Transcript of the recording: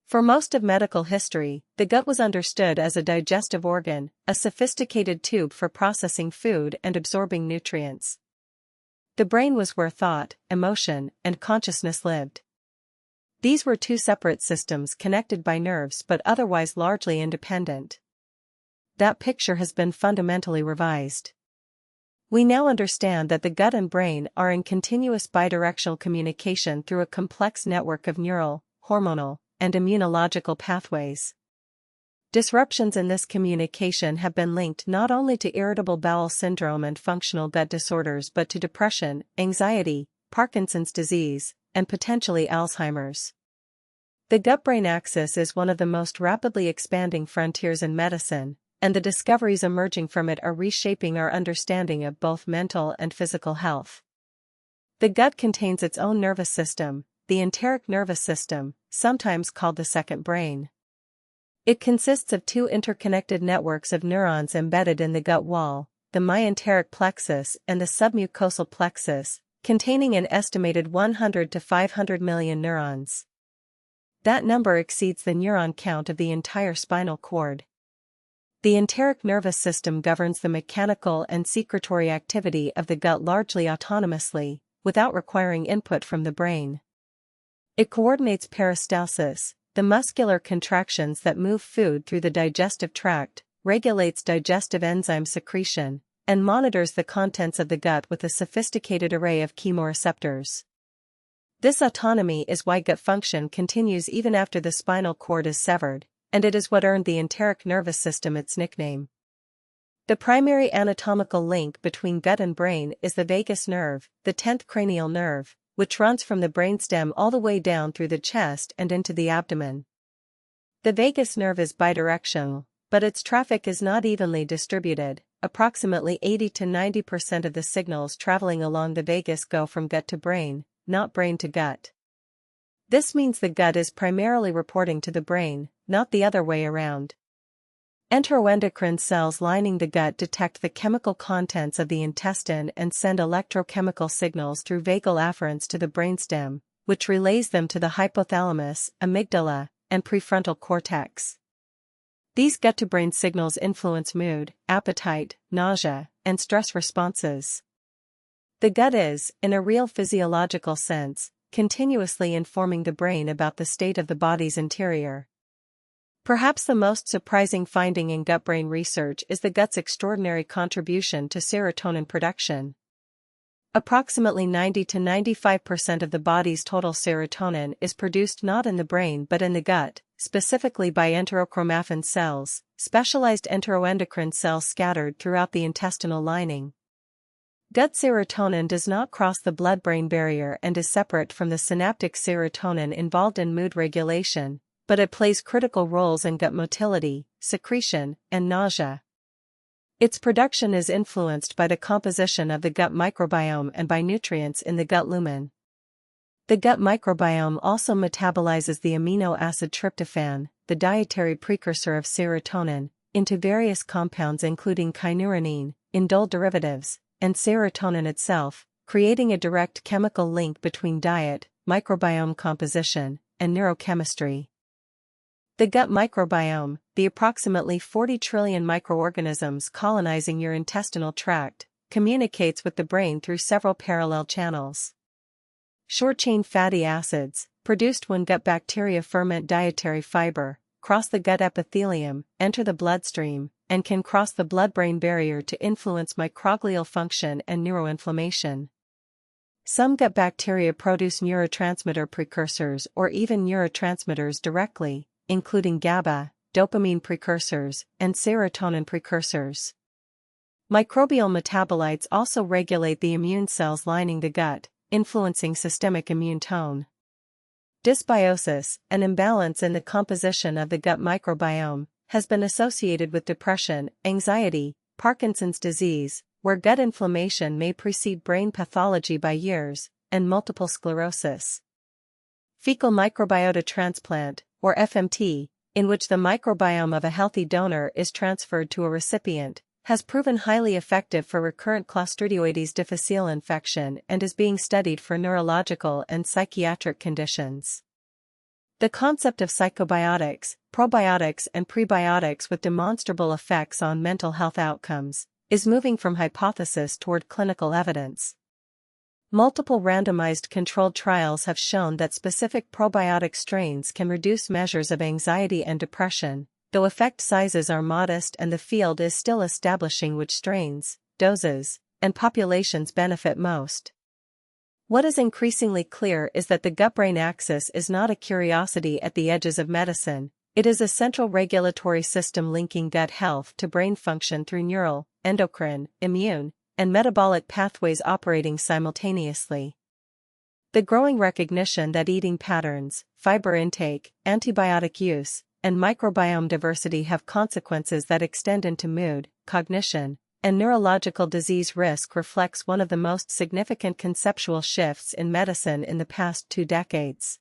For most of medical history, the gut was understood as a digestive organ, a sophisticated tube for processing food and absorbing nutrients. The brain was where thought, emotion, and consciousness lived. These were two separate systems connected by nerves but otherwise largely independent. That picture has been fundamentally revised. We now understand that the gut and brain are in continuous bidirectional communication through a complex network of neural, hormonal, and immunological pathways. Disruptions in this communication have been linked not only to irritable bowel syndrome and functional gut disorders but to depression, anxiety, Parkinson's disease, and potentially Alzheimer's. The gut-brain axis is one of the most rapidly expanding frontiers in medicine, and the discoveries emerging from it are reshaping our understanding of both mental and physical health. The gut contains its own nervous system, the enteric nervous system, sometimes called the second brain. It consists of two interconnected networks of neurons embedded in the gut wall, the myenteric plexus and the submucosal plexus, containing an estimated 100 to 500 million neurons. That number exceeds the neuron count of the entire spinal cord. The enteric nervous system governs the mechanical and secretory activity of the gut largely autonomously, without requiring input from the brain. It coordinates peristalsis, the muscular contractions that move food through the digestive tract, regulates digestive enzyme secretion, and monitors the contents of the gut with a sophisticated array of chemoreceptors. This autonomy is why gut function continues even after the spinal cord is severed, and it is what earned the enteric nervous system its nickname. The primary anatomical link between gut and brain is the vagus nerve, the 10th cranial nerve, which runs from the brainstem all the way down through the chest and into the abdomen. The vagus nerve is bidirectional, but its traffic is not evenly distributed. Approximately 80 to 90% of the signals traveling along the vagus go from gut to brain, not brain to gut. This means the gut is primarily reporting to the brain, not the other way around. Enteroendocrine cells lining the gut detect the chemical contents of the intestine and send electrochemical signals through vagal afferents to the brainstem, which relays them to the hypothalamus, amygdala, and prefrontal cortex. These gut-to-brain signals influence mood, appetite, nausea, and stress responses. The gut is, in a real physiological sense, continuously informing the brain about the state of the body's interior. Perhaps the most surprising finding in gut-brain research is the gut's extraordinary contribution to serotonin production. Approximately 90 to 95% of the body's total serotonin is produced not in the brain but in the gut, specifically by enterochromaffin cells, specialized enteroendocrine cells scattered throughout the intestinal lining. Gut serotonin does not cross the blood-brain barrier and is separate from the synaptic serotonin involved in mood regulation, but it plays critical roles in gut motility, secretion, and nausea. Its production is influenced by the composition of the gut microbiome and by nutrients in the gut lumen. The gut microbiome also metabolizes the amino acid tryptophan, the dietary precursor of serotonin, into various compounds including kynurenine, indole derivatives, and serotonin itself, creating a direct chemical link between diet, microbiome composition, and neurochemistry. The gut microbiome, the approximately 40 trillion microorganisms colonizing your intestinal tract, communicates with the brain through several parallel channels. Short-chain fatty acids, produced when gut bacteria ferment dietary fiber, cross the gut epithelium, enter the bloodstream, and can cross the blood-brain barrier to influence microglial function and neuroinflammation. Some gut bacteria produce neurotransmitter precursors or even neurotransmitters directly, including GABA, dopamine precursors, and serotonin precursors. Microbial metabolites also regulate the immune cells lining the gut, influencing systemic immune tone. Dysbiosis, an imbalance in the composition of the gut microbiome, has been associated with depression, anxiety, Parkinson's disease, where gut inflammation may precede brain pathology by years, and multiple sclerosis. Fecal microbiota transplant, or FMT, in which the microbiome of a healthy donor is transferred to a recipient, has proven highly effective for recurrent Clostridioides difficile infection and is being studied for neurological and psychiatric conditions. The concept of psychobiotics, probiotics and prebiotics with demonstrable effects on mental health outcomes, is moving from hypothesis toward clinical evidence. Multiple randomized controlled trials have shown that specific probiotic strains can reduce measures of anxiety and depression, though effect sizes are modest and the field is still establishing which strains, doses, and populations benefit most. What is increasingly clear is that the gut-brain axis is not a curiosity at the edges of medicine, it is a central regulatory system linking gut health to brain function through neural, endocrine, immune, and metabolic pathways operating simultaneously. The growing recognition that eating patterns, fiber intake, antibiotic use, and microbiome diversity have consequences that extend into mood, cognition, and neurological disease risk reflects one of the most significant conceptual shifts in medicine in the past 2 decades.